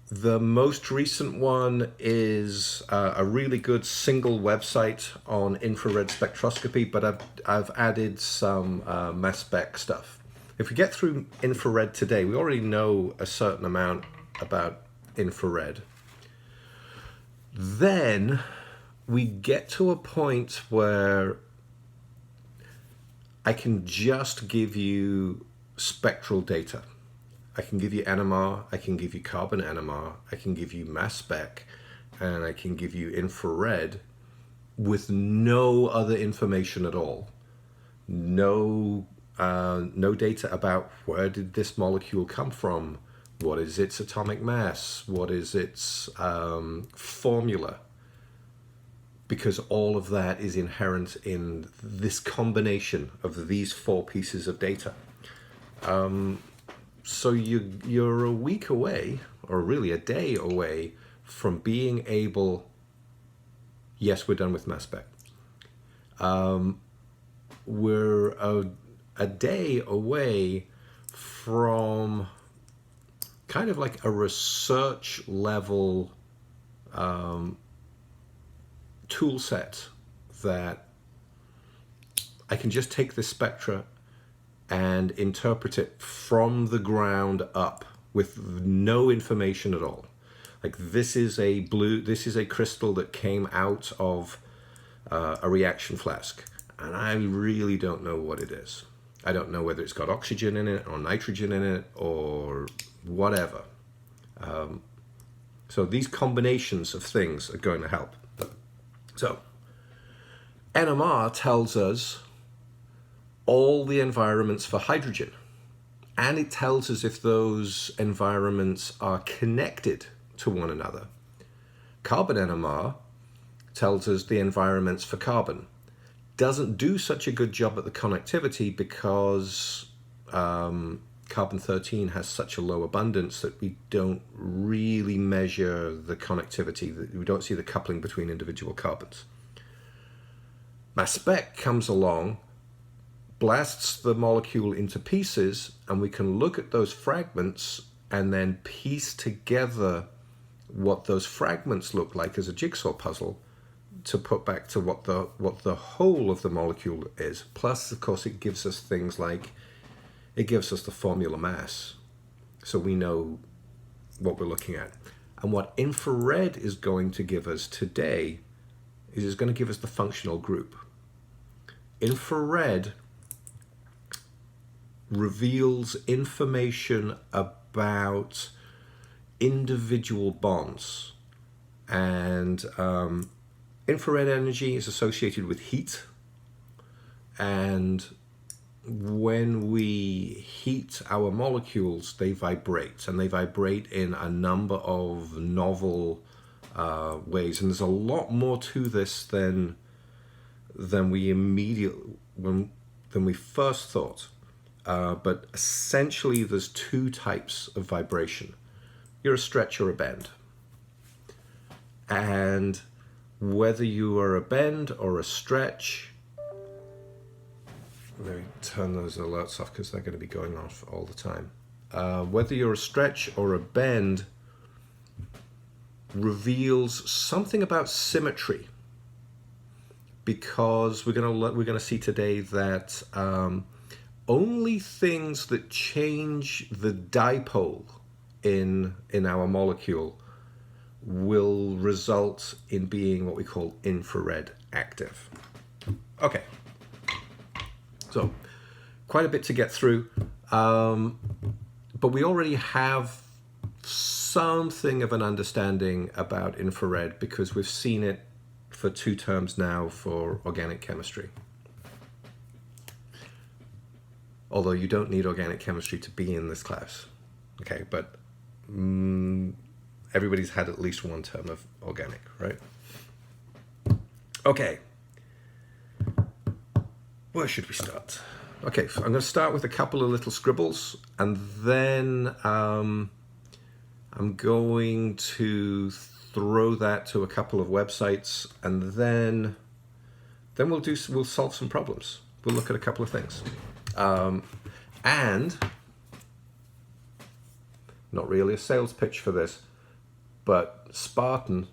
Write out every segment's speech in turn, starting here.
The most recent one is a really good single website on infrared spectroscopy, but I've added some mass spec stuff. If we get through infrared today, we already know a certain amount about infrared. Then we get to a point where I can just give you spectral data. I can give you NMR, I can give you carbon NMR, I can give you mass spec, and I can give you infrared with no other information at all. No data about where did this molecule come from, what is its atomic mass, what is its formula, because all of that is inherent in this combination of these four pieces of data. So you're a week away, or really a day away, from being able, yes, we're done with mass spec. We're a day away from kind of like a research level tool set that I can just take this spectra and interpret it from the ground up with no information at all. Like this is a crystal that came out of a reaction flask, and I really don't know what it is. I don't know whether it's got oxygen in it or nitrogen in it or whatever. So these combinations of things are going to help. So NMR tells us all the environments for hydrogen, and it tells us if those environments are connected to one another. Carbon NMR tells us the environments for carbon. Doesn't do such a good job at the connectivity because carbon-13 has such a low abundance that we don't really measure the connectivity. We don't see the coupling between individual carbons. Mass spec comes along, blasts the molecule into pieces, and we can look at those fragments and then piece together what those fragments look like as a jigsaw puzzle to put back to what the whole of the molecule is. Plus, of course, it gives us things like, it gives us the formula mass, so we know what we're looking at. And what infrared is going to give us today is it's going to give us the functional group. Infrared reveals information about individual bonds, and infrared energy is associated with heat, and when we heat our molecules, they vibrate, and they vibrate in a number of novel ways. And there's a lot more to this than we first thought. But essentially, there's two types of vibration. You're a stretch or a bend. And whether you are a bend or a stretch, let me turn those alerts off because they're going to be going off all the time. Whether you're a stretch or a bend reveals something about symmetry, because we're going to see today that only things that change the dipole in our molecule will result in being what we call infrared active. Okay. So, quite a bit to get through, but we already have something of an understanding about infrared because we've seen it for 2 terms now for organic chemistry. Although you don't need organic chemistry to be in this class, okay? But everybody's had at least 1 term of organic, right? Okay. Where should we start? Okay, so I'm going to start with a couple of little scribbles, and then I'm going to throw that to a couple of websites, and then we'll solve some problems. We'll look at a couple of things, and not really a sales pitch for this, but Spartan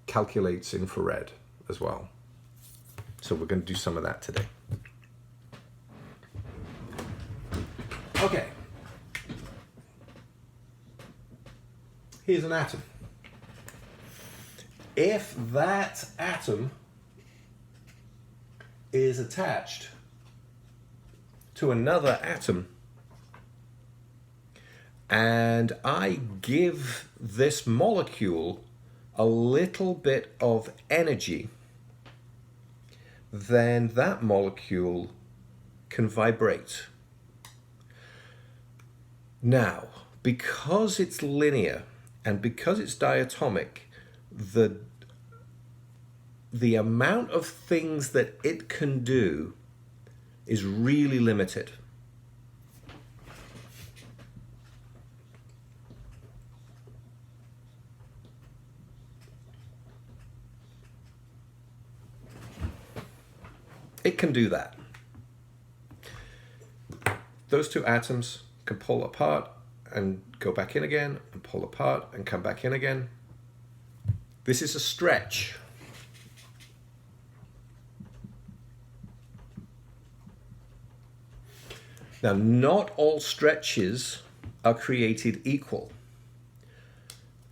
calculates infrared as well. So we're going to do some of that today. Okay. Here's an atom. If that atom is attached to another atom, and I give this molecule a little bit of energy, then that molecule can vibrate. Now, because it's linear and because it's diatomic, the amount of things that it can do is really limited. It can do that. Those two atoms can pull apart and go back in again, and pull apart and come back in again. This is a stretch. Now, not all stretches are created equal.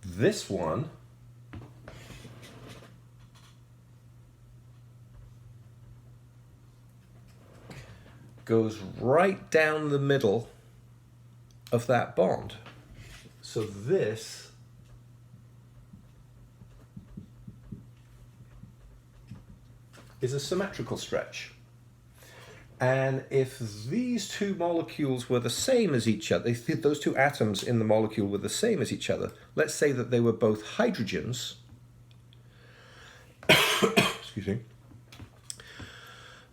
This one goes right down the middle of that bond. So this is a symmetrical stretch. And if these two molecules were the same as each other, if those two atoms in the molecule were the same as each other, let's say that they were both hydrogens, excuse me,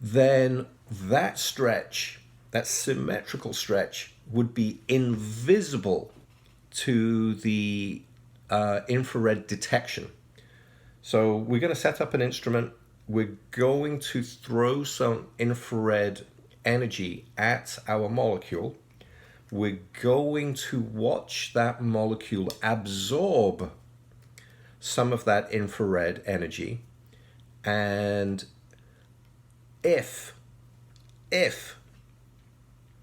then that stretch, that symmetrical stretch, would be invisible to the infrared detection. So we're going to set up an instrument. We're going to throw some infrared energy at our molecule. We're going to watch that molecule absorb some of that infrared energy. And if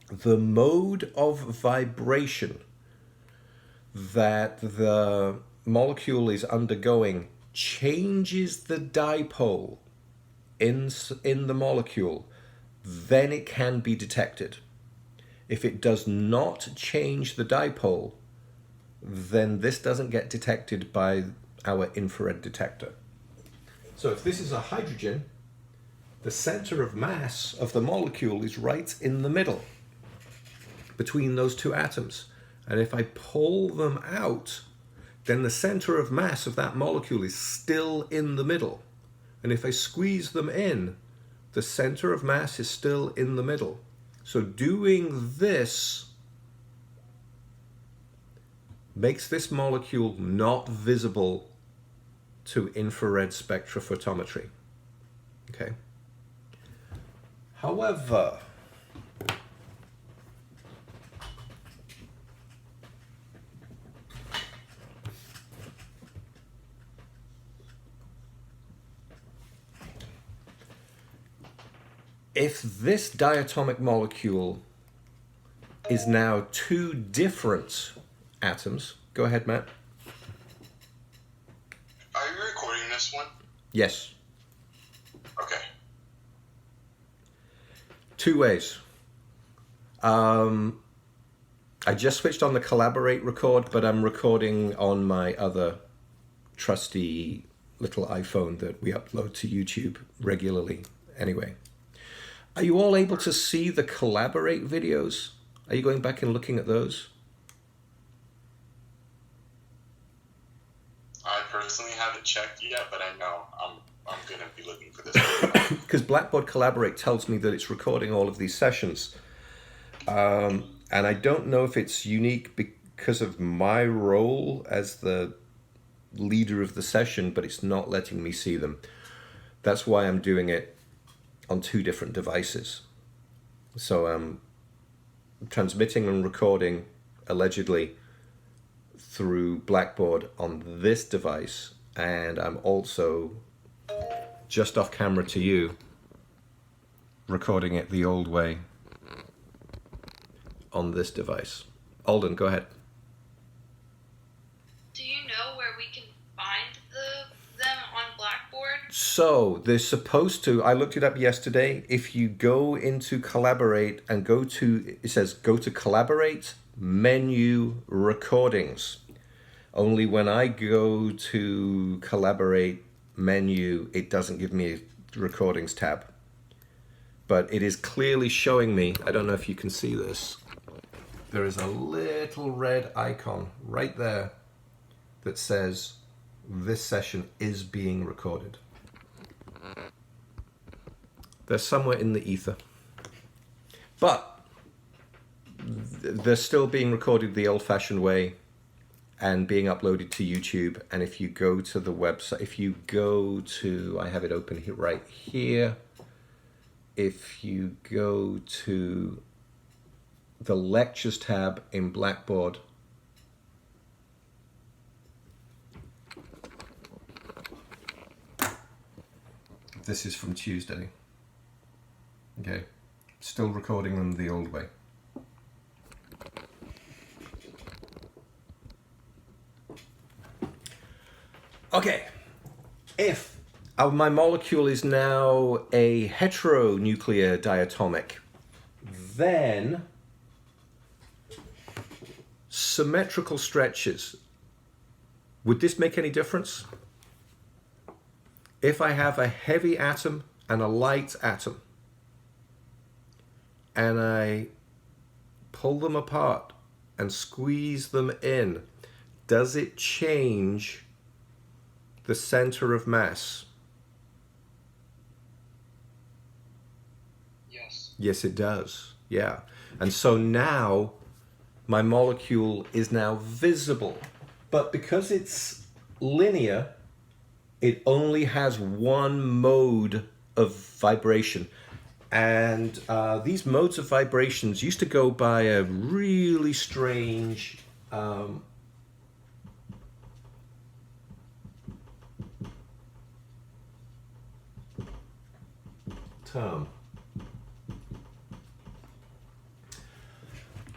the mode of vibration that the molecule is undergoing changes the dipole in the molecule, then it can be detected. If it does not change the dipole, then this doesn't get detected by our infrared detector. So if this is a hydrogen, the center of mass of the molecule is right in the middle between those two atoms. And if I pull them out, then the center of mass of that molecule is still in the middle. And if I squeeze them in, the center of mass is still in the middle. So doing this makes this molecule not visible to infrared spectrophotometry. Okay. However, if this diatomic molecule is now two different atoms, go ahead, Matt. Are you recording this one? Yes. Okay. Two ways. I just switched on the collaborate record, but I'm recording on my other trusty little iPhone that we upload to YouTube regularly. Anyway. Are you all able to see the collaborate videos? Are you going back and looking at those? I personally haven't checked yet, but I know I'm going to be looking for this. Because Blackboard Collaborate tells me that it's recording all of these sessions. And I don't know if it's unique because of my role as the leader of the session, but it's not letting me see them. That's why I'm doing it on two different devices. So I'm transmitting and recording, allegedly, through Blackboard on this device, and I'm also just off camera to you recording it the old way on this device. Alden, go ahead. Do you know where we can find them on Blackboard? So they're supposed to, I looked it up yesterday. If you go into Collaborate and go to, it says go to Collaborate, menu, recordings. Only when I go to Collaborate menu, it doesn't give me a recordings tab. But it is clearly showing me, I don't know if you can see this, there is a little red icon right there that says this session is being recorded. They're somewhere in the ether. But they're still being recorded the old-fashioned way and being uploaded to YouTube. And if you go to the website, if you go to, I have it open here, right here. If you go to the Lectures tab in Blackboard, this is from Tuesday. Okay, still recording them the old way. Okay, if my molecule is now a heteronuclear diatomic, then symmetrical stretches, would this make any difference? If I have a heavy atom and a light atom, and I pull them apart and squeeze them in, does it change the center of mass? Yes. Yes, it does. Yeah. And so now my molecule is now visible. But because it's linear, it only has one mode of vibration. And these modes of vibrations used to go by a really strange term.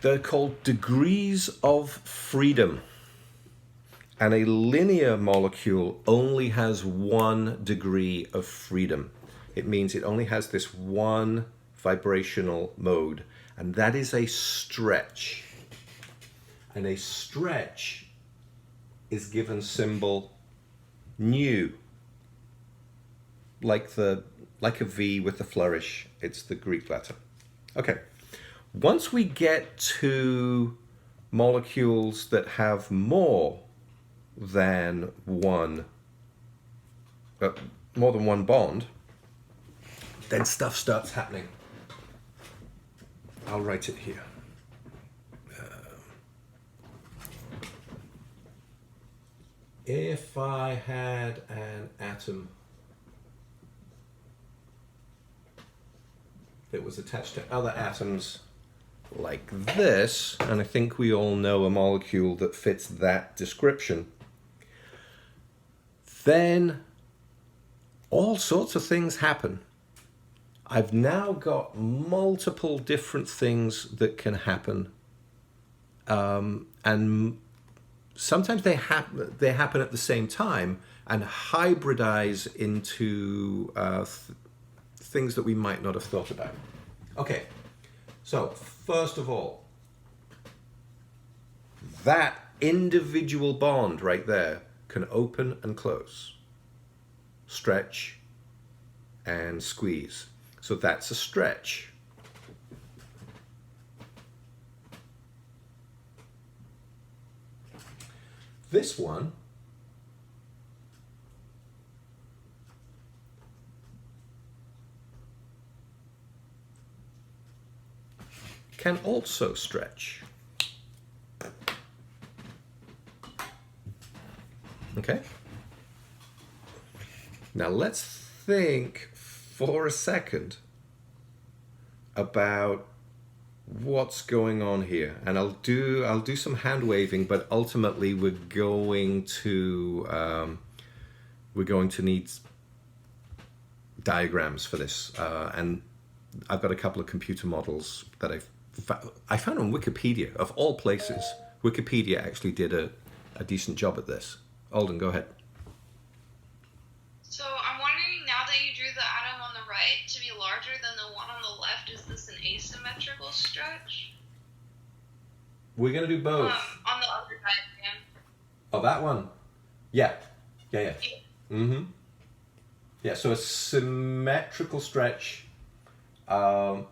They're called degrees of freedom. And a linear molecule only has 1 degree of freedom. It means it only has this one vibrational mode, and that is a stretch. And a stretch is given symbol nu, like a V with the flourish. It's the Greek letter. Okay. Once we get to molecules that have more than one bond, then stuff starts happening. I'll write it here. If I had an atom that was attached to other atoms like this, and I think we all know a molecule that fits that description, then all sorts of things happen. I've now got multiple different things that can happen, and sometimes they happen at the same time and hybridize into things that we might not have thought about. Okay, so first of all, that individual bond right there can open and close, stretch and squeeze. So that's a stretch. This one can also stretch. Okay? Now let's think for a second about what's going on here, and I'll do some hand waving, but ultimately we're going to need diagrams for this, and I've got a couple of computer models that I found on Wikipedia, of all places. Wikipedia actually did a decent job at this. Alden, go ahead. So I'm wondering, now that you drew the atom on the right to be larger than the one on the left, is this an asymmetrical stretch? We're going to do both. On the other diagram. Oh, that one? Yeah. Mm-hmm. Yeah, so a symmetrical stretch. I'm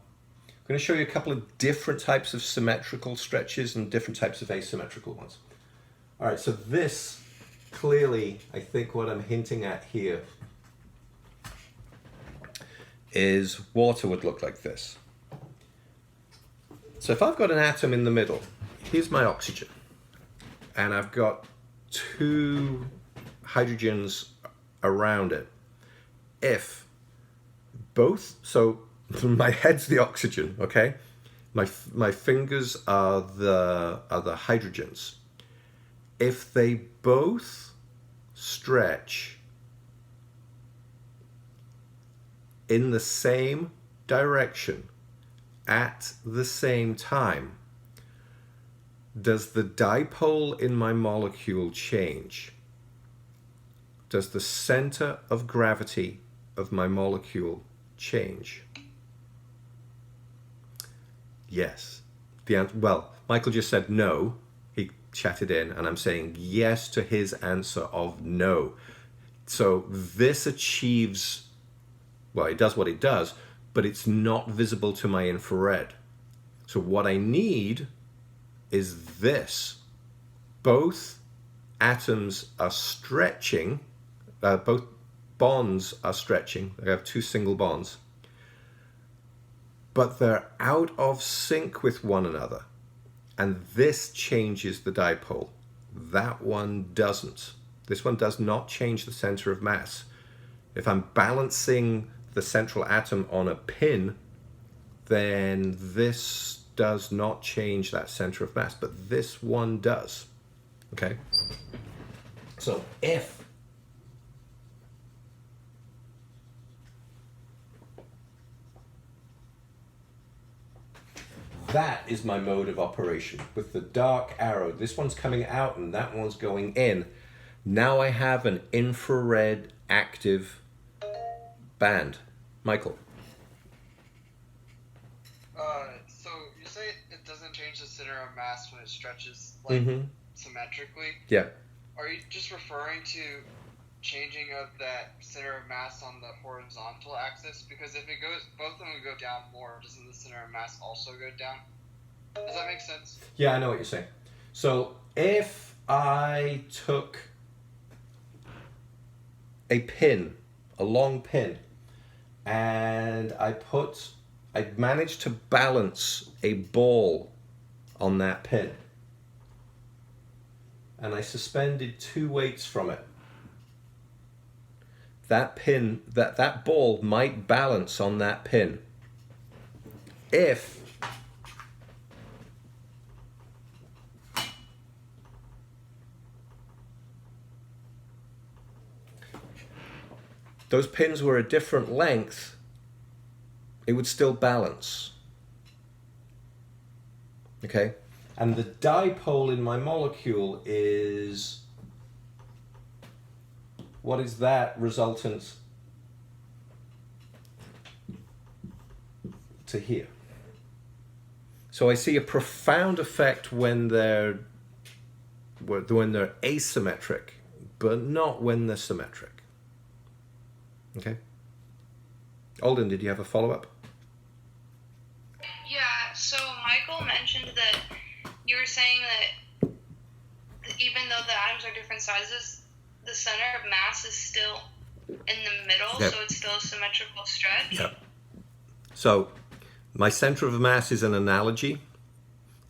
going to show you a couple of different types of symmetrical stretches and different types of asymmetrical ones. All right, so this, clearly, I think what I'm hinting at here is water would look like this. So if I've got an atom in the middle, here's my oxygen, and I've got two hydrogens around it. If both, so my head's the oxygen, okay? My fingers are the hydrogens. If they both stretch in the same direction at the same time, does the dipole in my molecule change? Does the center of gravity of my molecule change? Yes. Well, Michael just said no. He chatted in, and I'm saying yes to his answer of no. So this achieves, well, it does what it does, but it's not visible to my infrared. So what I need is this. Both atoms are stretching, both bonds are stretching. I have two single bonds, but they're out of sync with one another. And this changes the dipole. That one doesn't. This one does not change the center of mass. If I'm balancing the central atom on a pin, then this does not change that center of mass, but this one does. Okay? So if that is my mode of operation with the dark arrow, this one's coming out and that one's going in. Now I have an infrared active band. Michael. So you say it doesn't change the center of mass when it stretches like symmetrically? Yeah. Are you just referring to changing of that center of mass on the horizontal axis? Because if it goes, both of them would go down more, doesn't the center of mass also go down? Does that make sense? Yeah, I know what you're saying. So if I took a pin, a long pin, and I managed to balance a ball on that pin, and I suspended two weights from it, that pin, that ball might balance on that pin. If those pins were a different length, it would still balance. Okay? And the dipole in my molecule is, what is that resultant to here? So I see a profound effect when they're asymmetric, but not when they're symmetric. Okay? Alden, did you have a follow-up? Yeah, so Michael mentioned that you were saying that even though the atoms are different sizes, the center of mass is still in the middle, Yep. so it's still a symmetrical stretch. Yep. So my center of mass is an analogy.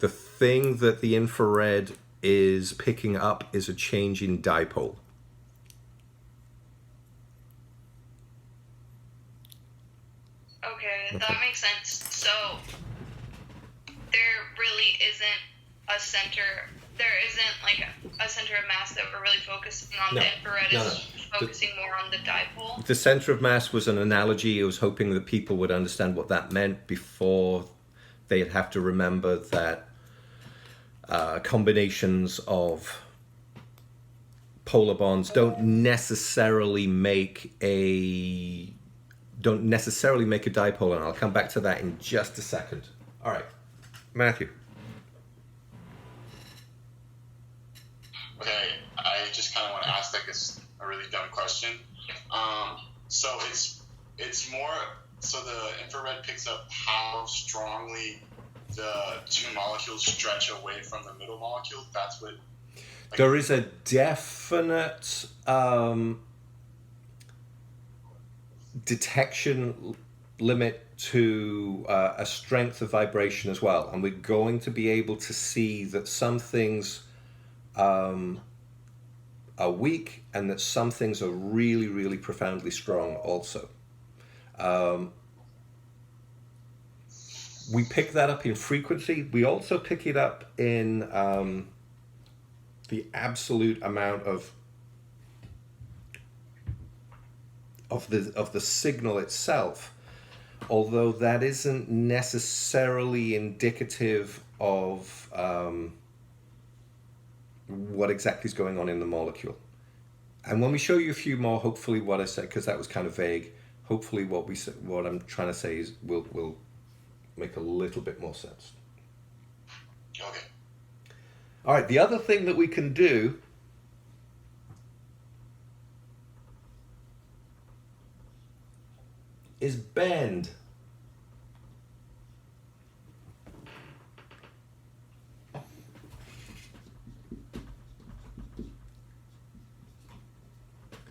The thing that the infrared is picking up is a change in dipole. Okay, that makes sense. So there really isn't a center. There isn't like a center of mass that we're really focusing on. No. The infrared No, is focusing more on the dipole. The center of mass was an analogy. I was hoping that people would understand what that meant before they'd have to remember that combinations of polar bonds don't necessarily make a dipole, and I'll come back to that in just a second. All right, Matthew. Okay, I just kind of want to ask like a really dumb question. So it's more so the infrared picks up how strongly the two molecules stretch away from the middle molecule. That's what. Like, There is a definite detection limit to a strength of vibration as well, and we're going to be able to see that some things are weak and that some things are really, really profoundly strong also. We pick that up in frequency. We also pick it up in the absolute amount of the signal itself, although that isn't necessarily indicative of what exactly is going on in the molecule. And when we show you a few more, hopefully what I said, because that was kind of vague, hopefully what I'm trying to say is will make a little bit more sense. okay. All right, the other thing that we can do is bend.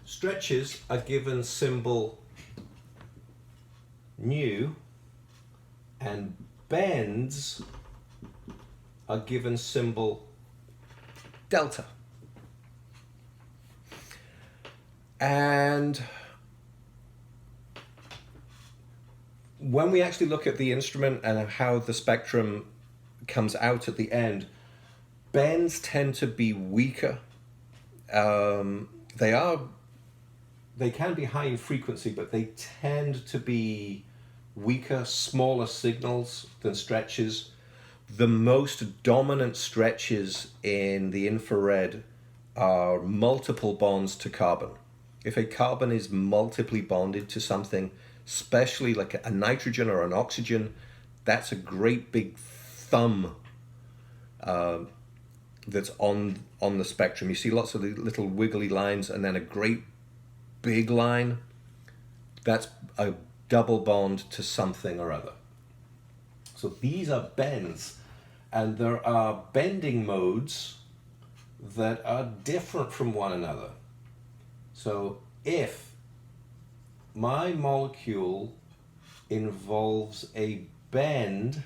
Stretches are given symbol nu, and bends are given symbol delta. And when we actually look at the instrument and how the spectrum comes out at the end, bends tend to be weaker. They can be high in frequency, but they tend to be weaker, smaller signals than stretches. The most dominant stretches in the infrared are multiple bonds to carbon. If a carbon is multiply bonded to something, especially like a nitrogen or an oxygen, that's a great big thumb that's on the spectrum. You see lots of the little wiggly lines and then a great big line. That's a double bond to something or other. So these are bends, and there are bending modes that are different from one another. So if my molecule involves a bend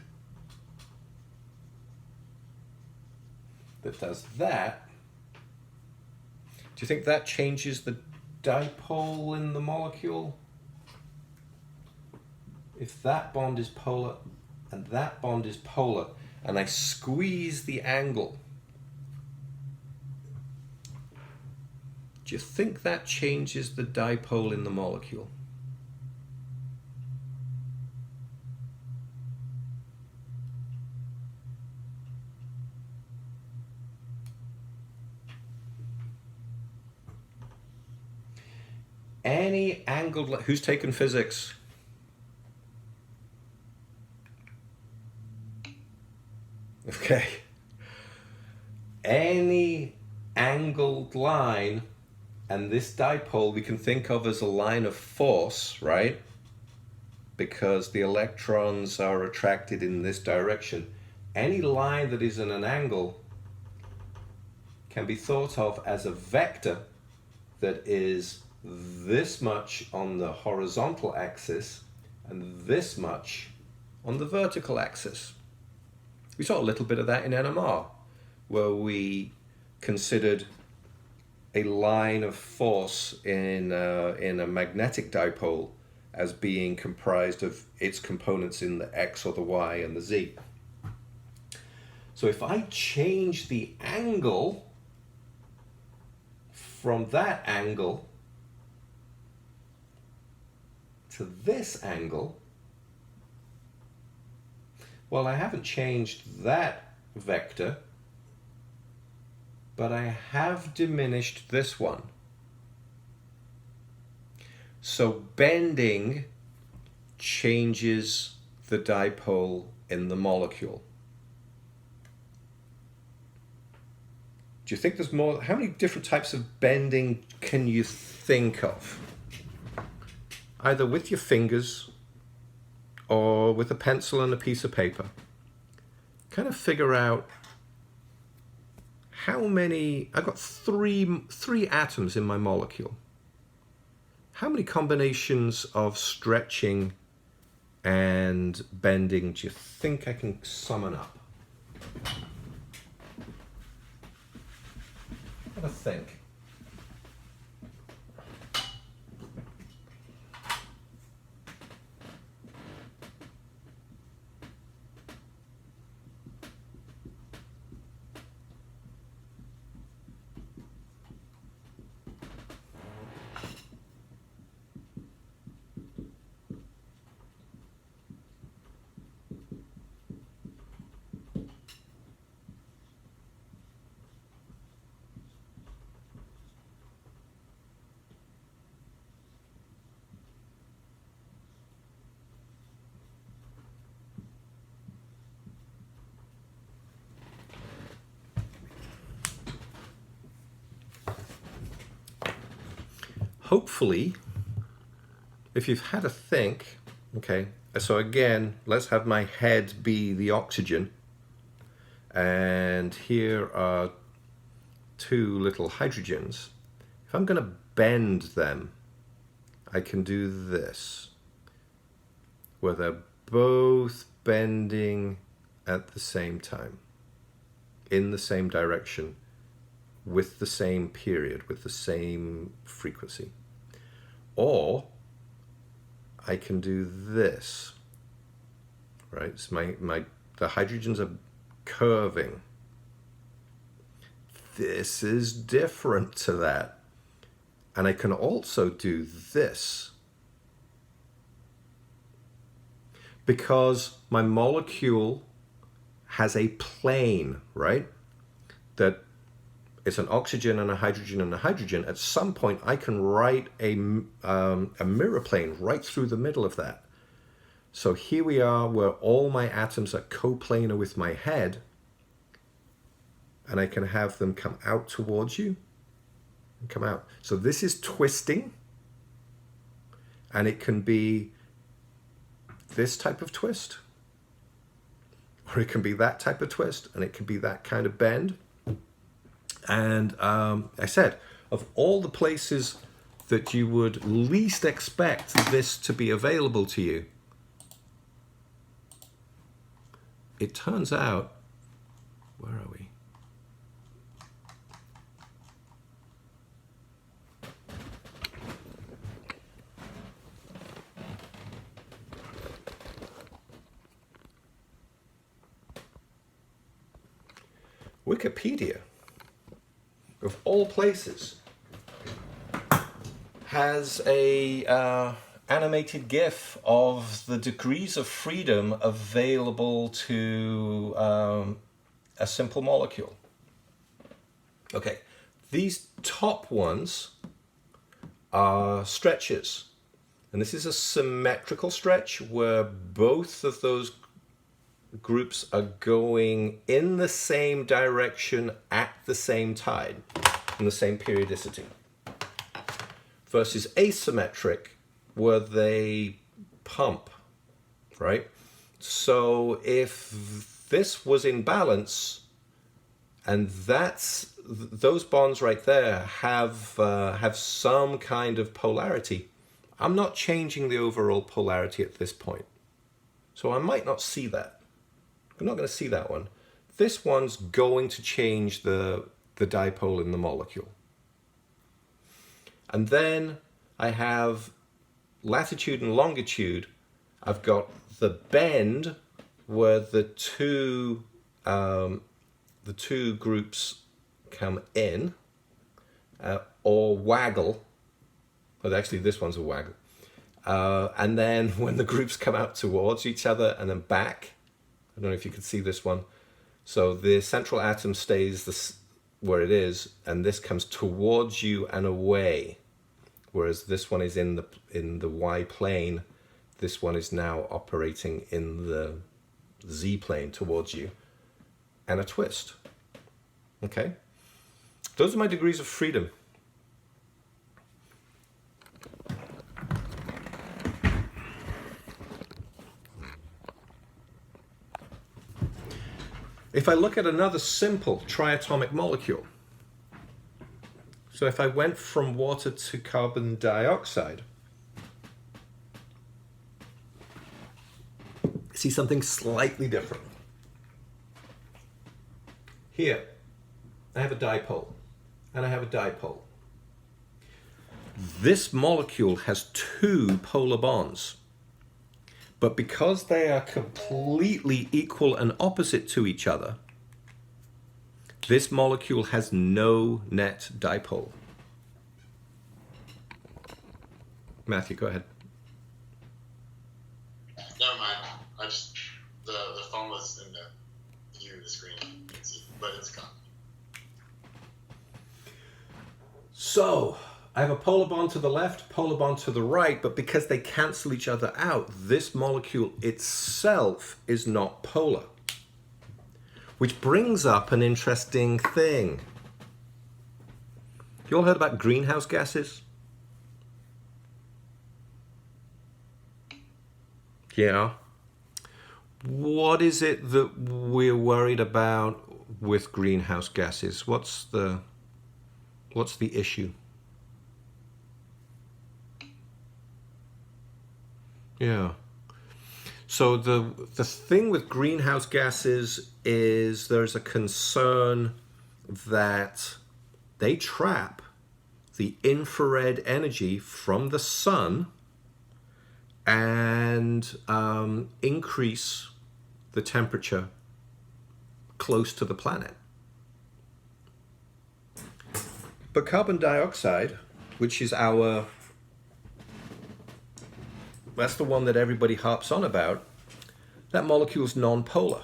that does that, do you think that changes the dipole in the molecule? If that bond is polar and that bond is polar, and I squeeze the angle, do you think that changes the dipole in the molecule? Any angled, who's taken physics? Okay. Any angled line, and this dipole we can think of as a line of force, right? Because the electrons are attracted in this direction. Any line that is in an angle can be thought of as a vector that is this much on the horizontal axis and this much on the vertical axis. We saw a little bit of that in NMR, where we considered a line of force in a magnetic dipole as being comprised of its components in the X or the Y and the Z. So if I change the angle from that angle to this angle, well, I haven't changed that vector, but I have diminished this one. So bending changes the dipole in the molecule. Do you think there's more? How many different types of bending can you think of? Either with your fingers or with a pencil and a piece of paper. Kind of figure out how many. I've got three atoms in my molecule. How many combinations of stretching and bending do you think I can summon up? Have a think. Hopefully, if you've had a think, okay, so again, let's have my head be the oxygen, and here are two little hydrogens. If I'm going to bend them, I can do this, where they're both bending at the same time, in the same direction, with the same period, with the same frequency. Or I can do this, right? So the hydrogens are curving. This is different to that. And I can also do this, because my molecule has a plane, right? That it's an oxygen and a hydrogen and a hydrogen. At some point, I can write a mirror plane right through the middle of that. So here we are, where all my atoms are coplanar with my head, and I can have them come out towards you and come out. So this is twisting, and it can be this type of twist, or it can be that type of twist, and it can be that kind of bend. And I said, of all the places that you would least expect this to be available to you, it turns out, where are we? Wikipedia, of all places, has a animated GIF of the degrees of freedom available to a simple molecule. Okay, these top ones are stretches, and this is a symmetrical stretch where both of those groups are going in the same direction at the same time, in the same periodicity, versus asymmetric where they pump, right? So if this was in balance, and those bonds right there have some kind of polarity, I'm not changing the overall polarity at this point. So I might not see that. I'm not going to see that one. This one's going to change the dipole in the molecule. And then I have latitude and longitude. I've got the bend where the two the two groups come in or waggle. Well, actually, this one's a waggle. And then when the groups come out towards each other and then back, I don't know if you can see this one. So the central atom stays where it is, and this comes towards you and away. Whereas this one is in the Y plane, this one is now operating in the Z plane towards you, and a twist. Okay, those are my degrees of freedom. If I look at another simple triatomic molecule, so if I went from water to carbon dioxide, see something slightly different. Here, I have a dipole, and I have a dipole. This molecule has two polar bonds, but because they are completely equal and opposite to each other, this molecule has no net dipole. Matthew, go ahead. Never mind. I just the phone was in the view of the screen, you can see, but it's gone. So I have a polar bond to the left, polar bond to the right, but because they cancel each other out, this molecule itself is not polar. Which brings up an interesting thing. You all heard about greenhouse gases? Yeah. What is it that we're worried about with greenhouse gases? What's the issue? Yeah. So the thing with greenhouse gases is there's a concern that they trap the infrared energy from the sun and increase the temperature close to the planet. But carbon dioxide, which is that's the one that everybody harps on about, that molecule is non-polar.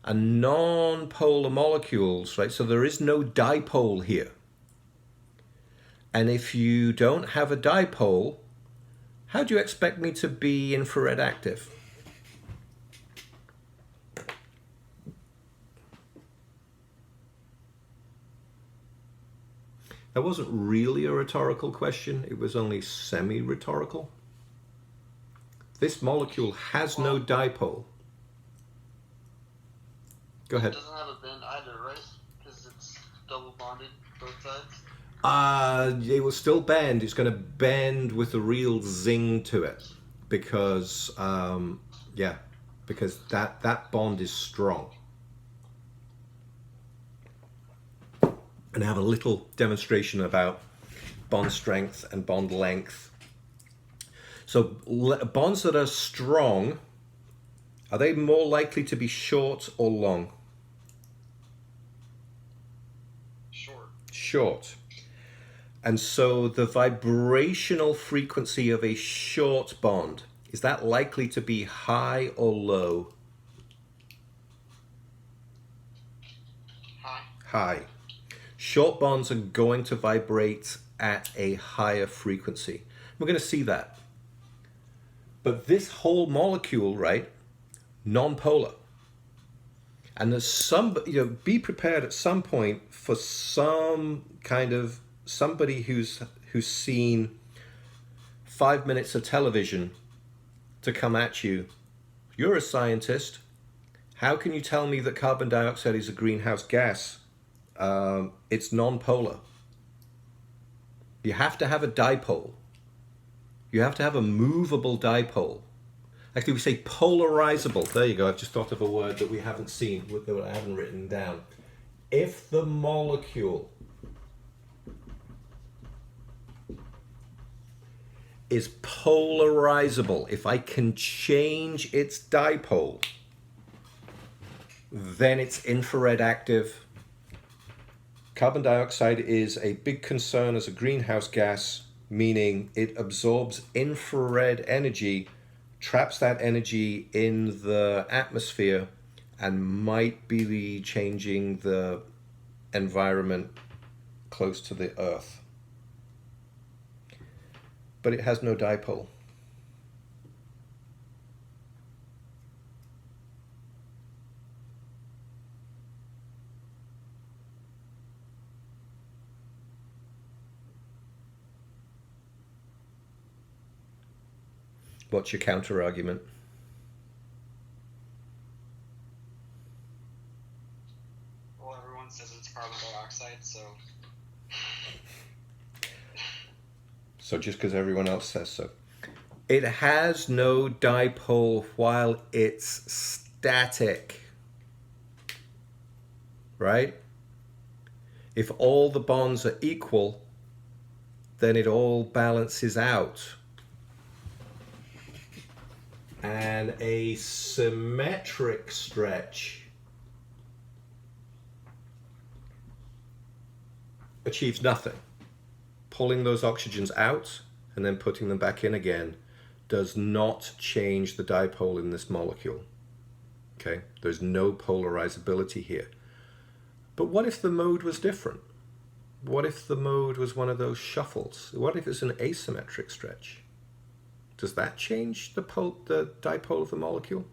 And non-polar molecules, right? So there is no dipole here. And if you don't have a dipole, how do you expect me to be infrared active? That wasn't really a rhetorical question. It was only semi-rhetorical. This molecule has no dipole. Go ahead. It doesn't have a bend either, right? Because it's double bonded both sides. It will still bend. It's going to bend with a real zing to it because, because that bond is strong. And I have a little demonstration about bond strength and bond length. So bonds that are strong, are they more likely to be short or long? Short. Short. And so the vibrational frequency of a short bond, is that likely to be high or low? High. High. Short bonds are going to vibrate at a higher frequency. We're going to see that. But this whole molecule, right, non-polar. And there's be prepared at some point for some kind of somebody who's seen 5 minutes of television to come at you. You're a scientist. How can you tell me that carbon dioxide is a greenhouse gas? It's non-polar. You have to have a dipole. You have to have a movable dipole. Actually, we say polarizable. There you go. I've just thought of a word that we haven't seen, that I haven't written down. If the molecule is polarizable, if I can change its dipole, then it's infrared active. Carbon dioxide is a big concern as a greenhouse gas, meaning it absorbs infrared energy, traps that energy in the atmosphere, and might be changing the environment close to the Earth. But it has no dipole. What's your counter argument? Well, everyone says it's carbon dioxide, so. So just because everyone else says so. It has no dipole while it's static. Right? If all the bonds are equal, then it all balances out. And a symmetric stretch achieves nothing. Pulling those oxygens out and then putting them back in again does not change the dipole in this molecule. Okay? There's no polarizability here. But what if the mode was different? What if the mode was one of those shuffles? What if it's an asymmetric stretch? Does that change the dipole of the molecule?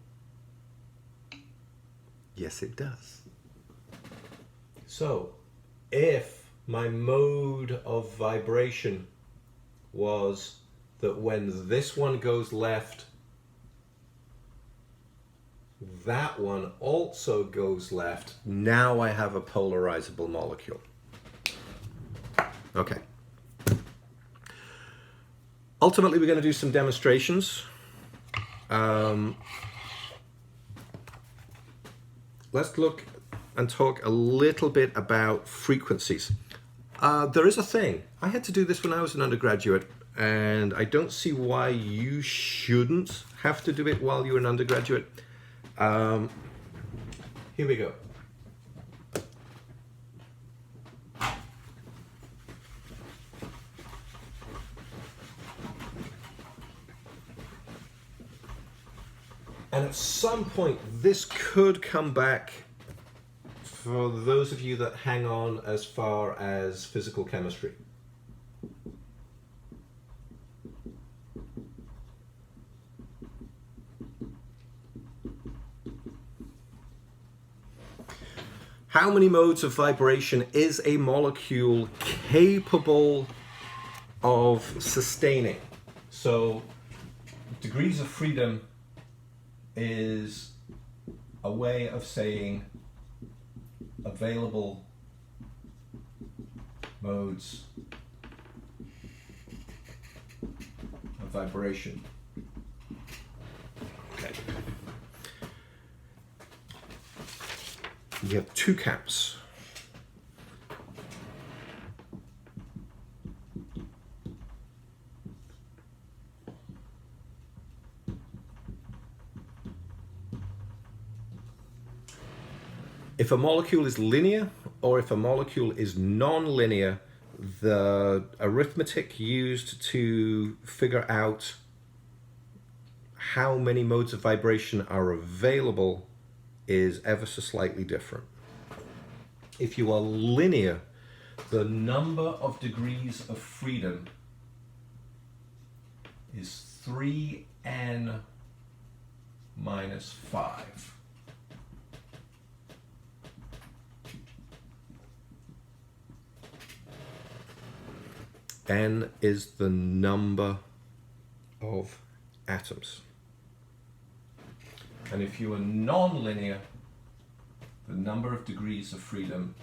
Yes, it does. So, if my mode of vibration was that when this one goes left, that one also goes left, now I have a polarizable molecule. Okay. Ultimately, we're going to do some demonstrations. Let's look and talk a little bit about frequencies. There is a thing. I had to do this when I was an undergraduate, and I don't see why you shouldn't have to do it while you're an undergraduate. Here we go. And at some point, this could come back for those of you that hang on as far as physical chemistry. How many modes of vibration is a molecule capable of sustaining? So, degrees of freedom is a way of saying available modes of vibration. Okay. You have two caps. If a molecule is linear or if a molecule is non-linear, the arithmetic used to figure out how many modes of vibration are available is ever so slightly different. If you are linear, the number of degrees of freedom is 3n minus 5. N is the number of atoms. And if you are non-linear, the number of degrees of freedom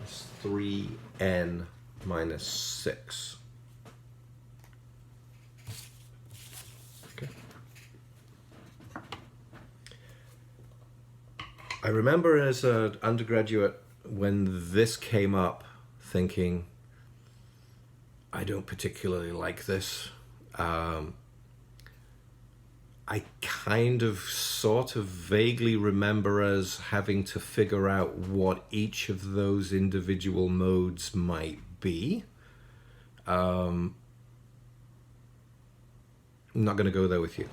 is 3n minus 6. Okay. I remember as an undergraduate when this came up thinking, I don't particularly like this. I kind of sort of vaguely remember us having to figure out what each of those individual modes might be. I'm not going to go there with you.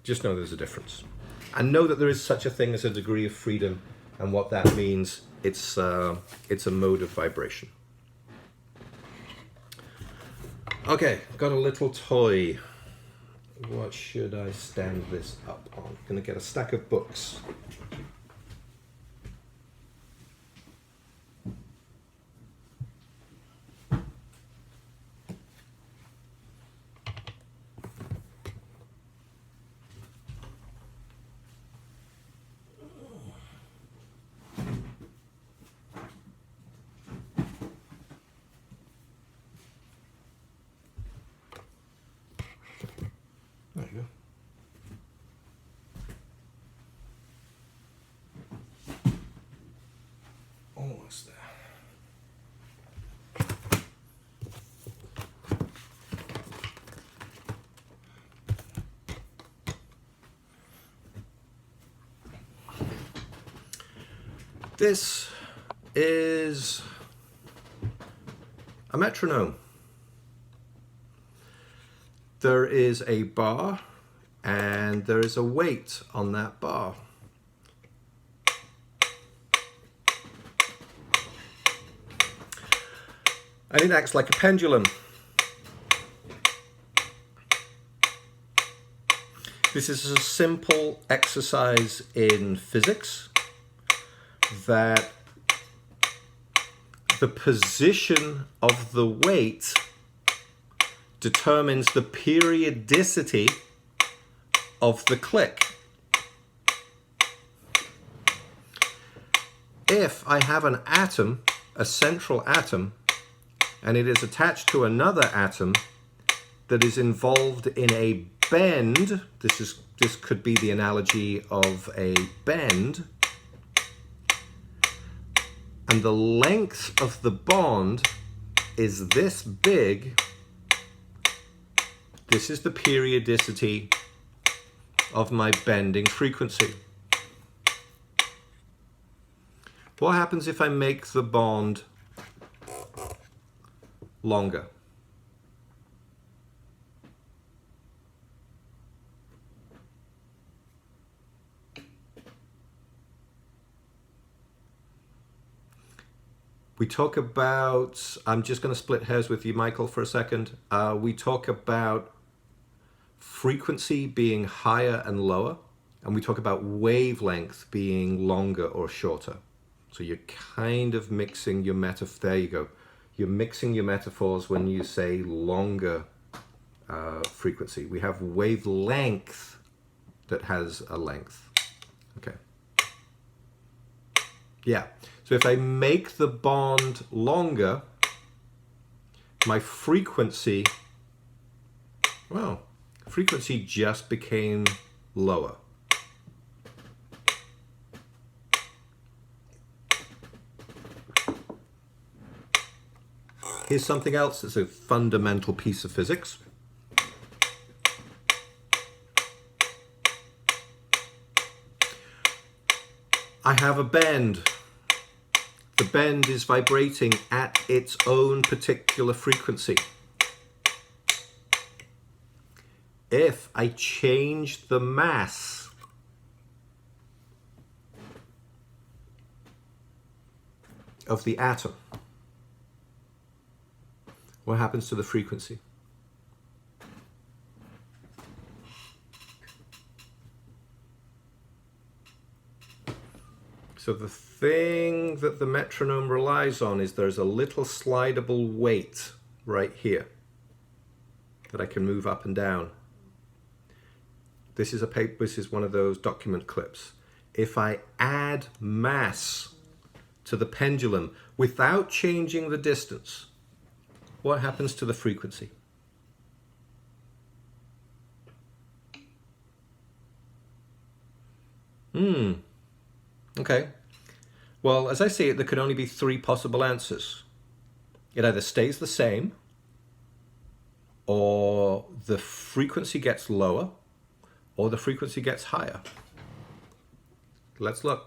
Just know there's a difference. And know that there is such a thing as a degree of freedom, and what that means, it's a mode of vibration. Okay, got a little toy. What should I stand this up on? I'm going to get a stack of books. There you go. Almost there. This is a metronome. There is a bar and there is a weight on that bar. And it acts like a pendulum. This is a simple exercise in physics that the position of the weight determines the periodicity of the click. If I have an atom, a central atom, and it is attached to another atom that is involved in a bend, this could be the analogy of a bend, and the length of the bond is this big, this is the periodicity of my bending frequency. What happens if I make the bond longer? We talk about, I'm just going to split hairs with you, Michael, for a second. We talk about frequency being higher and lower, and we talk about wavelength being longer or shorter. So you're kind of mixing your there you go. You're mixing your metaphors when you say longer frequency. We have wavelength that has a length. Okay. Yeah. So if I make the bond longer, my frequency, well, frequency just became lower. Here's something else that's a fundamental piece of physics. I have a bend. The bend is vibrating at its own particular frequency. If I change the mass of the atom, what happens to the frequency? So the thing that the metronome relies on is there's a little slidable weight right here that I can move up and down. This is one of those document clips. If I add mass to the pendulum without changing the distance, what happens to the frequency? Okay. Well, as I see it, there could only be three possible answers. It either stays the same, or the frequency gets lower, or the frequency gets higher. Let's look.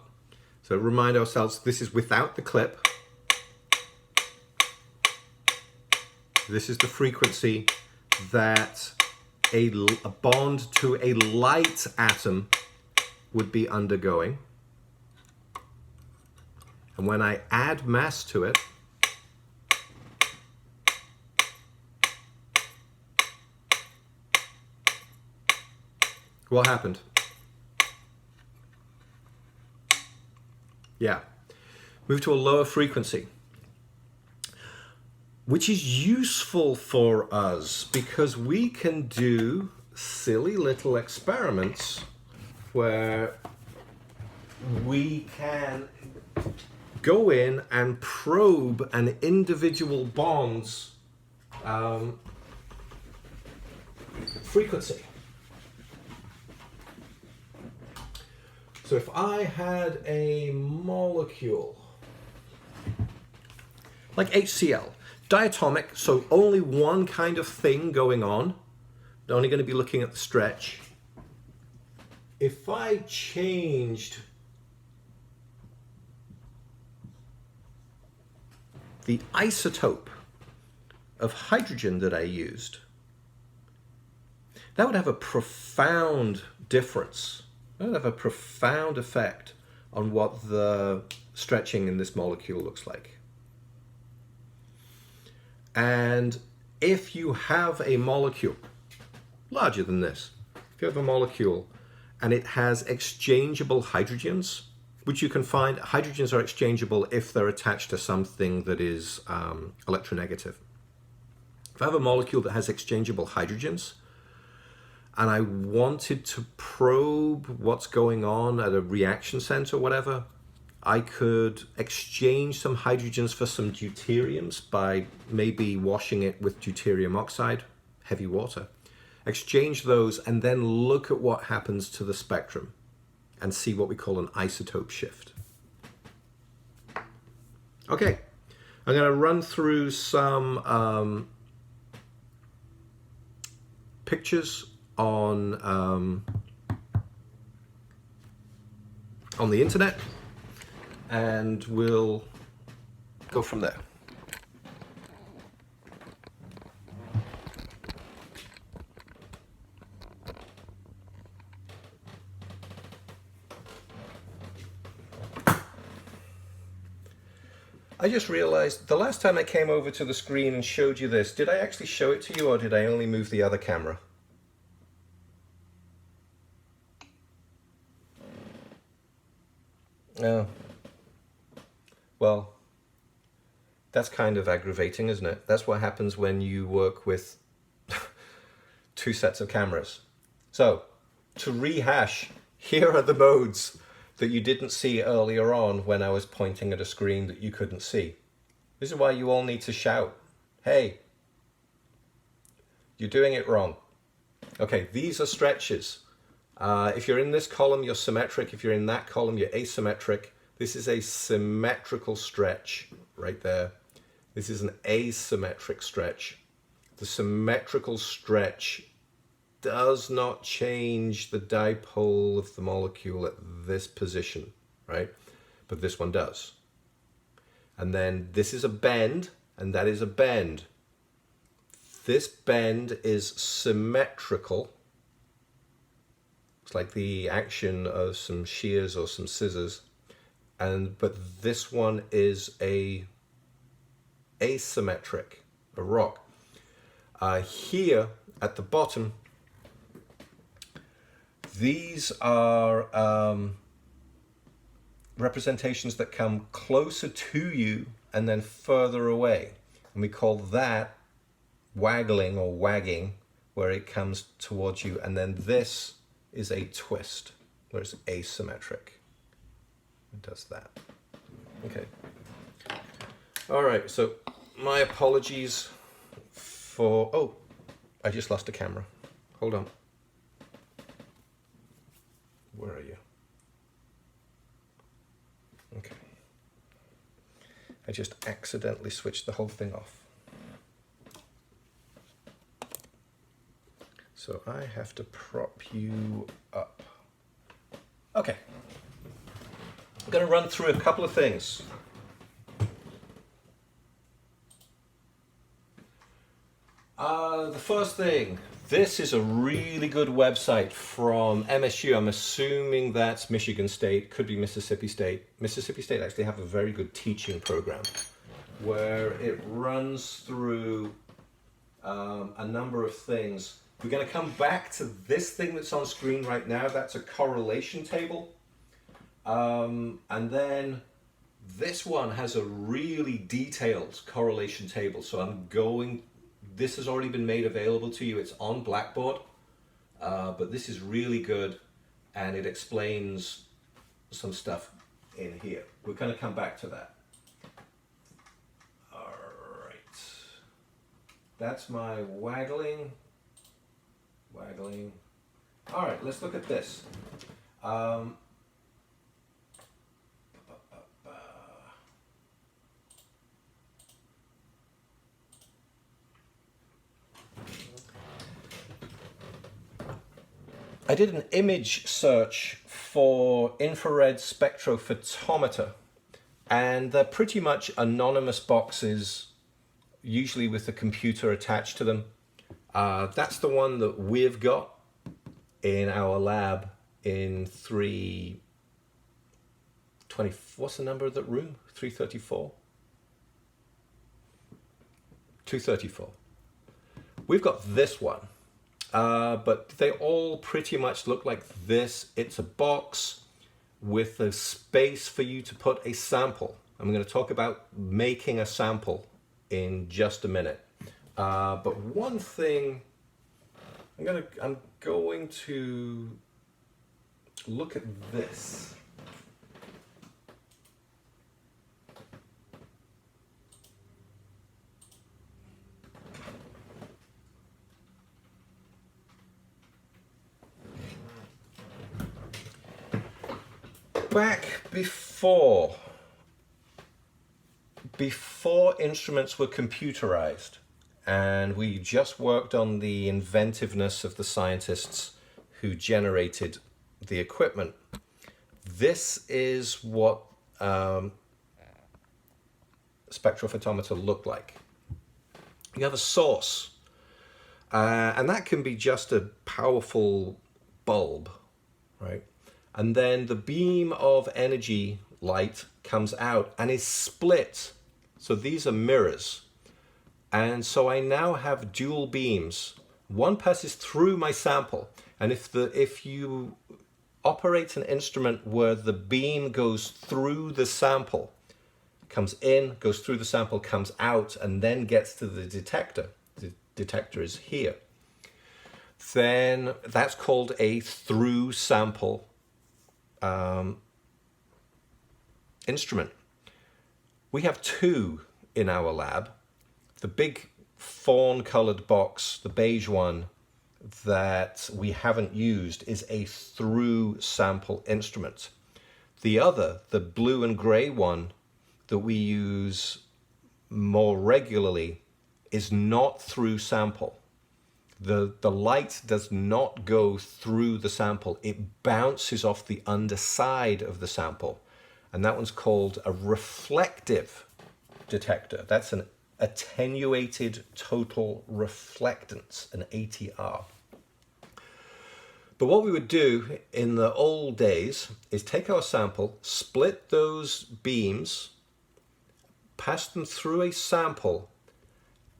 So remind ourselves, this is without the clip. This is the frequency that a bond to a light atom would be undergoing. And when I add mass to it, what happened? Yeah, move to a lower frequency, which is useful for us because we can do silly little experiments where we can go in and probe an individual bond's frequency. So if I had a molecule like HCl, diatomic, so only one kind of thing going on, they're only going to be looking at the stretch. If I changed the isotope of hydrogen that I used, that would have a profound difference. That would have a profound effect on what the stretching in this molecule looks like. And if you have a molecule larger than this, if you have a molecule and it has exchangeable hydrogens, which you can find, hydrogens are exchangeable if they're attached to something that is electronegative. If I have a molecule that has exchangeable hydrogens, and I wanted to probe what's going on at a reaction center or whatever, I could exchange some hydrogens for some deuteriums by maybe washing it with deuterium oxide, heavy water. Exchange those and then look at what happens to the spectrum and see what we call an isotope shift. Okay, I'm going to run through some pictures on the internet, and we'll go from there. I just realized the last time I came over to the screen and showed you this, did I actually show it to you or did I only move the other camera? Oh. Well, that's kind of aggravating, isn't it? That's what happens when you work with two sets of cameras. So, to rehash, here are the modes that you didn't see earlier on when I was pointing at a screen that you couldn't see. This is why you all need to shout, hey, you're doing it wrong. Okay, these are stretches. If you're in this column, you're symmetric. If you're in that column, you're asymmetric. This is a symmetrical stretch right there. This is an asymmetric stretch. The symmetrical stretch does not change the dipole of the molecule at this position, right? But this one does. And then this is a bend, and that is a bend. This bend is symmetrical. It's like the action of some shears or some scissors. But this one is asymmetric, a rock. Here at the bottom, these are representations that come closer to you and then further away. And we call that waggling or wagging, where it comes towards you. And then this is a twist, where it's asymmetric. It does that. Okay. All right, so my apologies for... Oh, I just lost a camera. Hold on. Where are you? Okay. I just accidentally switched the whole thing off. So I have to prop you up. Okay. I'm going to run through a couple of things. The first thing, this is a really good website from MSU. I'm assuming that's Michigan State, could be Mississippi State. Mississippi State actually have a very good teaching program where it runs through a number of things. We're going to come back to this thing that's on screen right now. That's a correlation table. And then this one has a really detailed correlation table. So this has already been made available to you. It's on Blackboard, but this is really good, and it explains some stuff in here. We're going to come back to that. All right. That's my waggling. All right, let's look at this. I did an image search for infrared spectrophotometer, and they're pretty much anonymous boxes, usually with the computer attached to them. That's the one that we've got in our lab in 320. What's the number of that room? 334? 234. We've got this one. But they all pretty much look like this. It's a box with a space for you to put a sample. I'm going to talk about making a sample in just a minute. But one thing, I'm going to look at this. Back before instruments were computerized, and we just worked on the inventiveness of the scientists who generated the equipment. This is what spectrophotometer looked like. You have a source, and that can be just a powerful bulb, right? And then the beam of energy light comes out and is split. So these are mirrors. And so I now have dual beams. One passes through my sample. And if you operate an instrument where the beam goes through the sample, comes in, goes through the sample, comes out, and then gets to the detector is here, then that's called a through sample instrument. We have two in our lab. The big fawn colored box, the beige one that we haven't used, is a through sample instrument. The other, the blue and gray one that we use more regularly, is not through sample. The light does not go through the sample. It bounces off the underside of the sample. And that one's called a reflective detector. That's an attenuated total reflectance, an ATR. But what we would do in the old days is take our sample, split those beams, pass them through a sample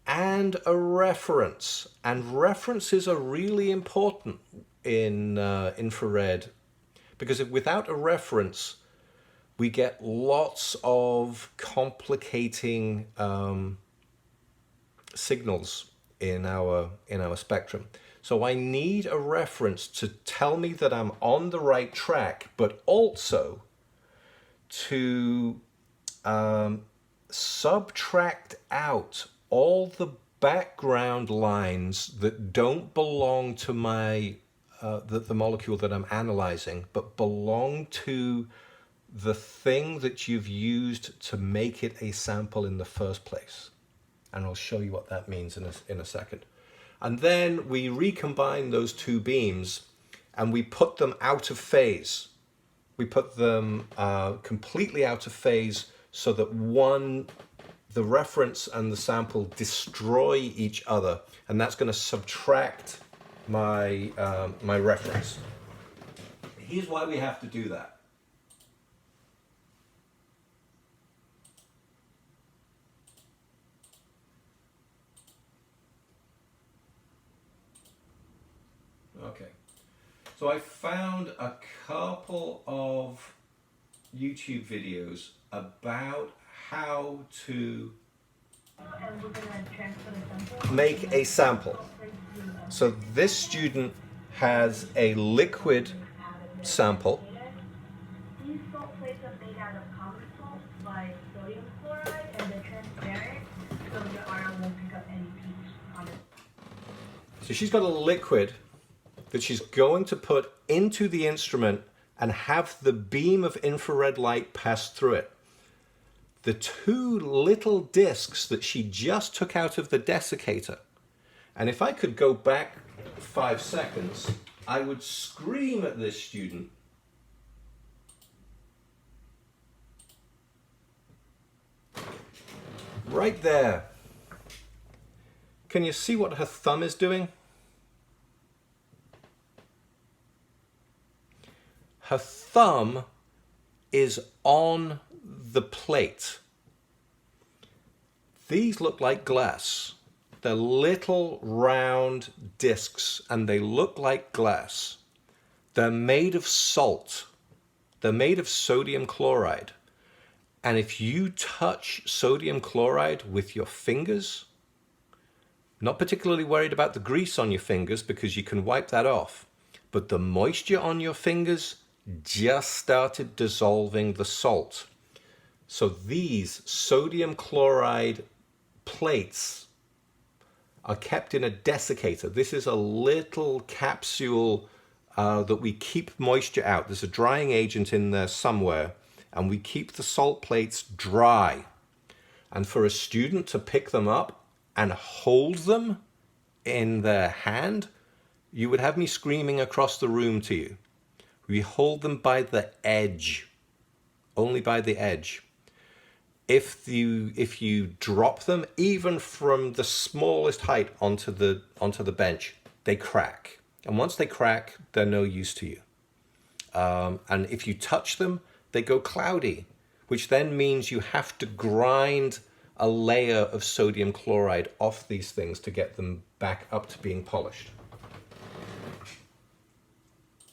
and a reference. And references are really important in infrared, because without a reference, we get lots of complicating signals in our spectrum. So I need a reference to tell me that I'm on the right track, but also to subtract out all the background lines that don't belong to my the molecule that I'm analyzing, but belong to the thing that you've used to make it a sample in the first place. And I'll show you what that means in a second. And then we recombine those two beams and we put them out of phase. We put them completely out of phase so that the reference and the sample destroy each other, and that's going to subtract my, my reference. Here's why we have to do that. Okay, so I found a couple of YouTube videos about how to make a sample. So this student has a liquid sample. These salt plates are made out of common salt like sodium chloride, and they're transparent, so the iron won't pick up any peaks on it. So she's got a liquid that she's going to put into the instrument and have the beam of infrared light pass through it. The two little discs that she just took out of the desiccator, and if I could go back 5 seconds, I would scream at this student. Right there. Can you see what her thumb is doing? Her thumb is on the plate. These look like glass. They're little round discs and they look like glass. They're made of salt. They're made of sodium chloride. And if you touch sodium chloride with your fingers, not particularly worried about the grease on your fingers because you can wipe that off, but the moisture on your fingers just started dissolving the salt. So these sodium chloride plates are kept in a desiccator. This is a little capsule that we keep moisture out. There's a drying agent in there somewhere, and we keep the salt plates dry. And for a student to pick them up and hold them in their hand, you would have me screaming across the room to you. We hold them by the edge, only by the edge. If you drop them, even from the smallest height onto the bench, they crack. And once they crack, they're no use to you. And if you touch them, they go cloudy, which then means you have to grind a layer of sodium chloride off these things to get them back up to being polished.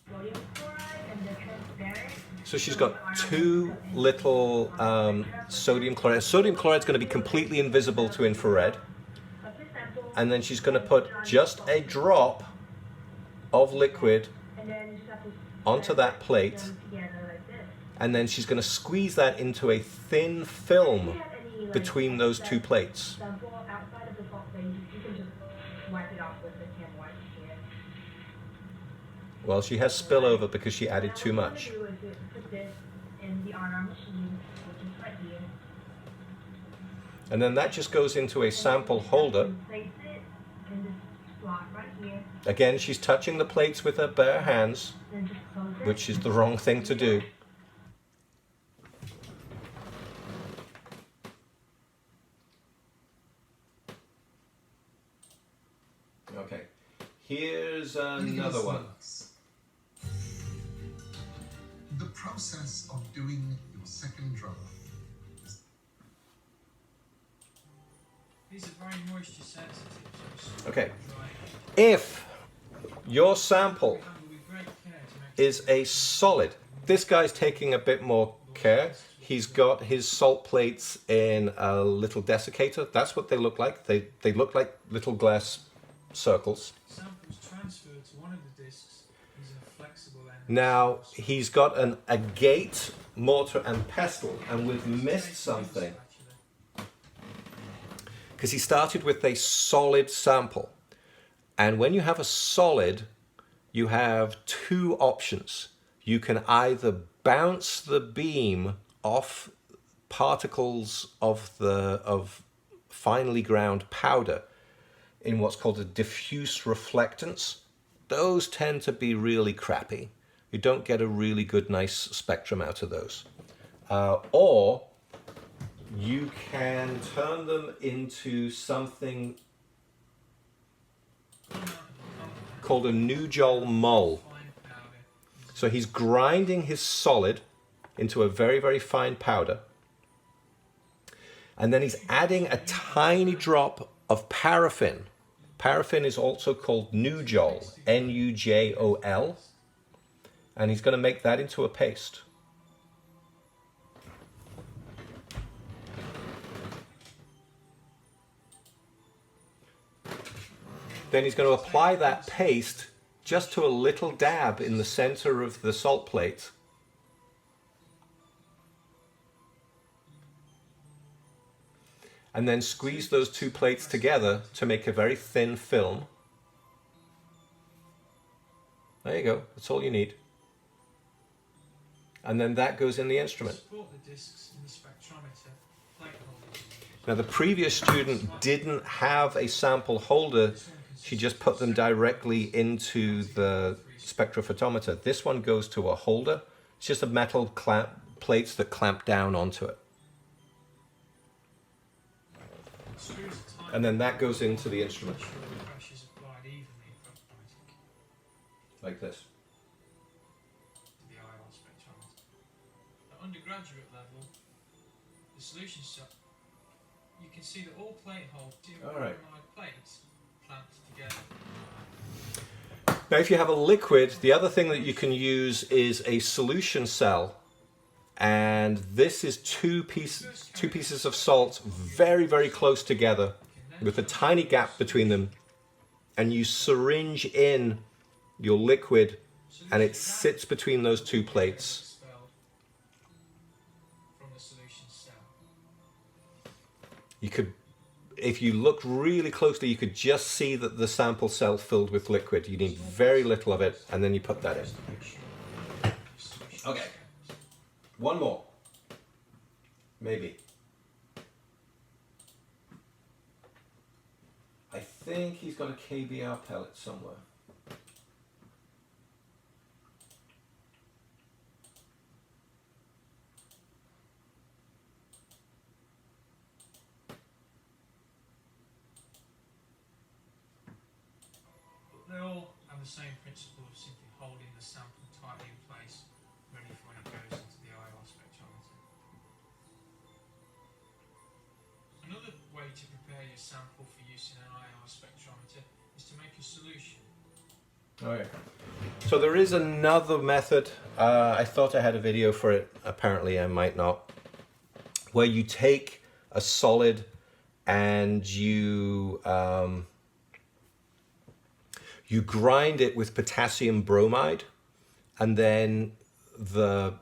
Sodium chloride, and they're transparent. So she's got two little sodium chloride. Sodium chloride is going to be completely invisible to infrared. And then she's going to put just a drop of liquid onto that plate. And then she's going to squeeze that into a thin film between those two plates. Well, she has spillover because she added too much. And then that just goes into a sample holder. Again, she's touching the plates with her bare hands, which is the wrong thing to do. Okay, here's another one. The process of doing your second drop. These are very moisture sensitive. Okay, if your sample is a solid, this guy's taking a bit more care. He's got his salt plates in a little desiccator. That's what they look like. They look like little glass circles. Samples transferred to one of the discs using a flexible end. Now he's got an agate, mortar and pestle, and we've missed something because he started with a solid sample. And when you have a solid, you have two options. You can either bounce the beam off particles of finely ground powder. in what's called a diffuse reflectance. Those tend to be really crappy. You don't get a really good, nice spectrum out of those. Or you can turn them into something called a Nujol mull. So he's grinding his solid into a very, very fine powder. And then he's adding a tiny drop of paraffin. Paraffin is also called Nujol, Nujol. And he's going to make that into a paste. Then he's going to apply that paste just to a little dab in the center of the salt plate. And then squeeze those two plates together to make a very thin film. There you go, that's all you need. And then that goes in the instrument. Now the previous student didn't have a sample holder, she just put them directly into the spectrophotometer. This one goes to a holder, it's just a metal plates that clamp down onto it. And then that goes into the instrument. Like this. At undergraduate level, the solution set, you can see that all plate holes are plates clamped together. Now if you have a liquid, the other thing that you can use is a solution cell. And this is two pieces of salt very, very close together with a tiny gap between them. And you syringe in your liquid and it sits between those two plates. You could, if you look really closely, you could just see that the sample cell filled with liquid. You need very little of it and then you put that in. Okay. One more. Maybe. I think he's got a KBR pellet somewhere. But they all have the same principle of simply holding the sample tightly in place, ready for when it goes into the IR spectrometer. Another way to prepare your sample for use in an IR spectrometer is to make a solution. Okay. So there is another method. I thought I had a video for it. Apparently I might not. Where you take a solid and you grind it with potassium bromide, and then the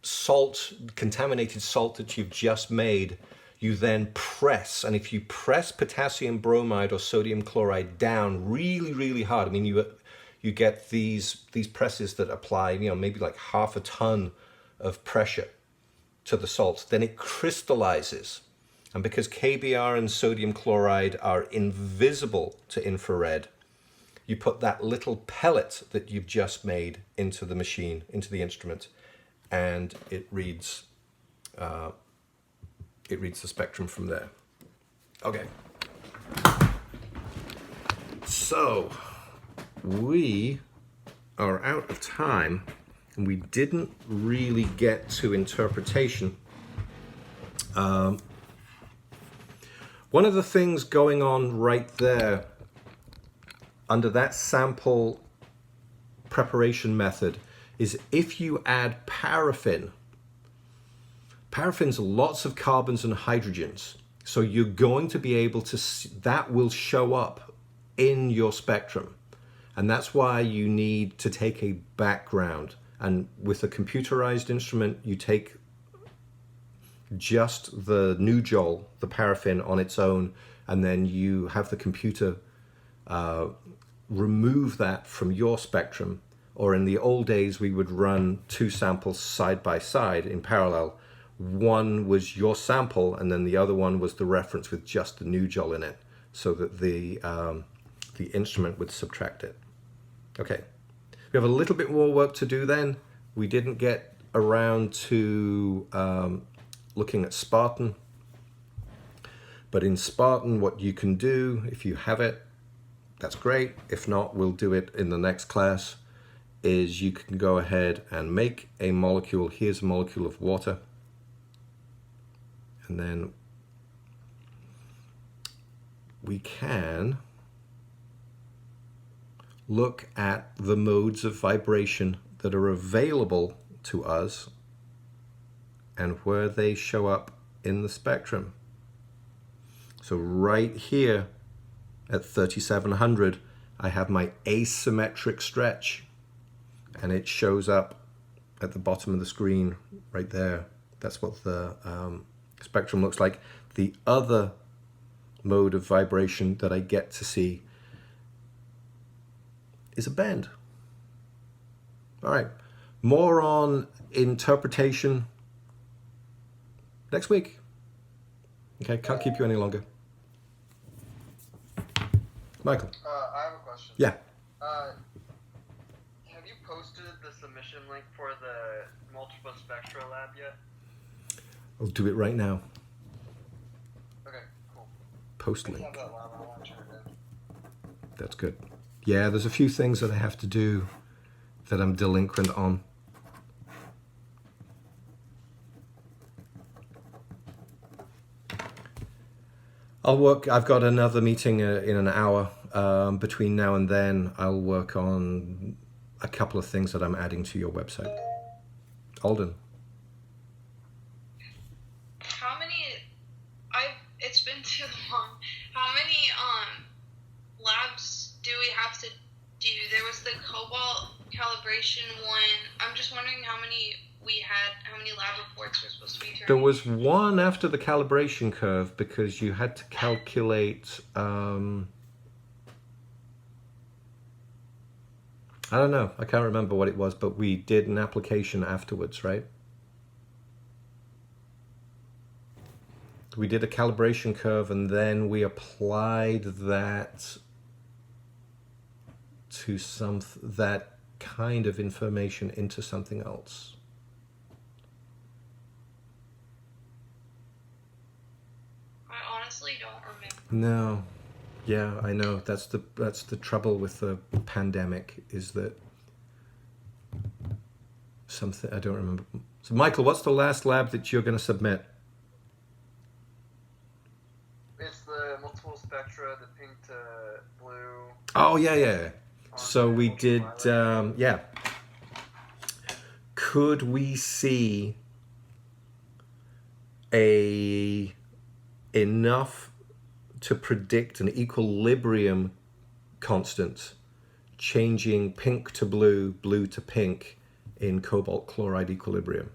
salt, contaminated salt that you've just made, you then press. And if you press potassium bromide or sodium chloride down really, really hard, I mean, you get these presses that apply, maybe like half a ton of pressure to the salt, then it crystallizes. And because KBr and sodium chloride are invisible to infrared, you put that little pellet that you've just made into the machine, into the instrument, and it reads the spectrum from there. Okay. So we are out of time, and we didn't really get to interpretation. One of the things going on right there under that sample preparation method is if you add paraffin, paraffin's lots of carbons and hydrogens. So you're going to be able to see, that will show up in your spectrum. And that's why you need to take a background. And with a computerized instrument, you take just the Nujol, the paraffin on its own, and then you have the computer remove that from your spectrum. Or in the old days, we would run two samples side by side in parallel, one was your sample, and then the other one was the reference with just the nugel in it, so that the instrument would subtract it. Okay, we have a little bit more work to do then. We didn't get around to looking at Spartan, but in Spartan, what you can do, if you have it, that's great. If not, we'll do it in the next class, is you can go ahead and make a molecule. Here's a molecule of water. And then we can look at the modes of vibration that are available to us and where they show up in the spectrum. So right here at 3700, I have my asymmetric stretch, and it shows up at the bottom of the screen right there. That's what the spectrum looks like. The other mode of vibration that I get to see is a bend. All right, more on interpretation next week. Okay, can't keep you any longer. Michael. I have a question. Yeah. Have you posted the submission link for the multiple spectra lab yet? I'll do it right now. Okay, cool. Post I link. have that lab. I want to turn it in. That's good. Yeah, there's a few things that I have to do that I'm delinquent on. I'll work. I've got another meeting in an hour. Between now and then, I'll work on a couple of things that I'm adding to your website. Alden. How many? It's been too long. How many labs do we have to do? There was the cobalt calibration one. I'm just wondering how many we had. How many lab reports were supposed to be turned? There was one after the calibration curve because you had to calculate. I don't know. I can't remember what it was, but we did an application afterwards, right? We did a calibration curve, and then we applied that to that kind of information into something else. I honestly don't remember. No. Yeah, I know. That's the trouble with the pandemic, is that something I don't remember. So Michael, what's the last lab that you're going to submit? It's the multiple spectra, the pink to blue. Oh yeah. So we did. Yeah. Could we see enough to predict an equilibrium constant changing pink to blue, blue to pink in cobalt chloride equilibrium?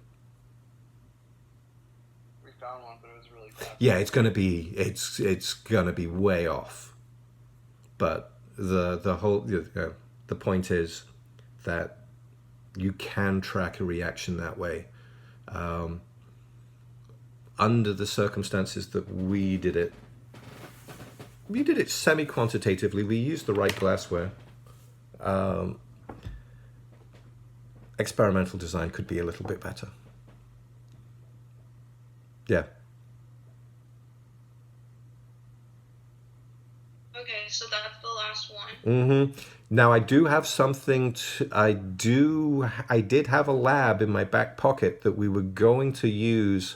We found one, but it was really fast. Yeah, it's gonna be way off. But the point is that you can track a reaction that way. Under the circumstances that we did it semi-quantitatively. We used the right glassware. Experimental design could be a little bit better. Yeah. Okay, so that's the last one. Mm-hmm. Now I do have something. I did have a lab in my back pocket that we were going to use.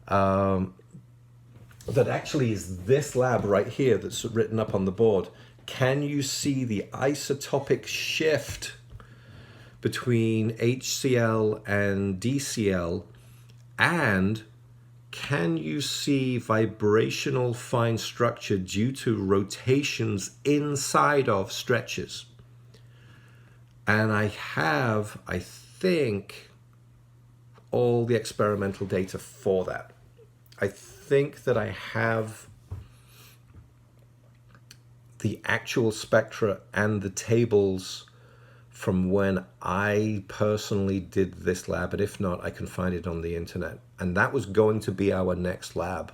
That actually is this lab right here that's written up on the board. Can you see the isotopic shift between HCl and DCl? And can you see vibrational fine structure due to rotations inside of stretches? And I have, I think, all the experimental data for that. I think that I have the actual spectra and the tables from when I personally did this lab, and if not, I can find it on the internet. And that was going to be our next lab.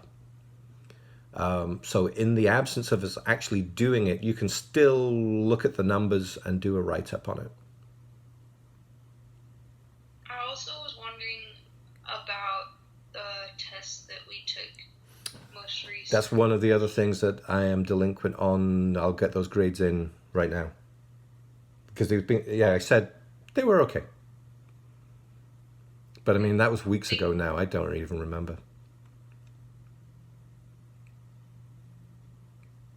So in the absence of us actually doing it, you can still look at the numbers and do a write-up on it. I also was wondering about the tests that we took most recently. That's one of the other things that I am delinquent on. I'll get those grades in right now. Because they've been, yeah, I said they were okay. But I mean, that was weeks ago now. I don't even remember.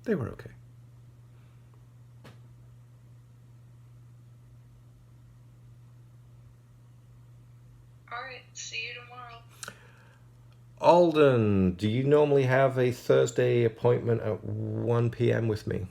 They were okay. All right, see you tomorrow. Alden, do you normally have a Thursday appointment at 1 p.m. with me?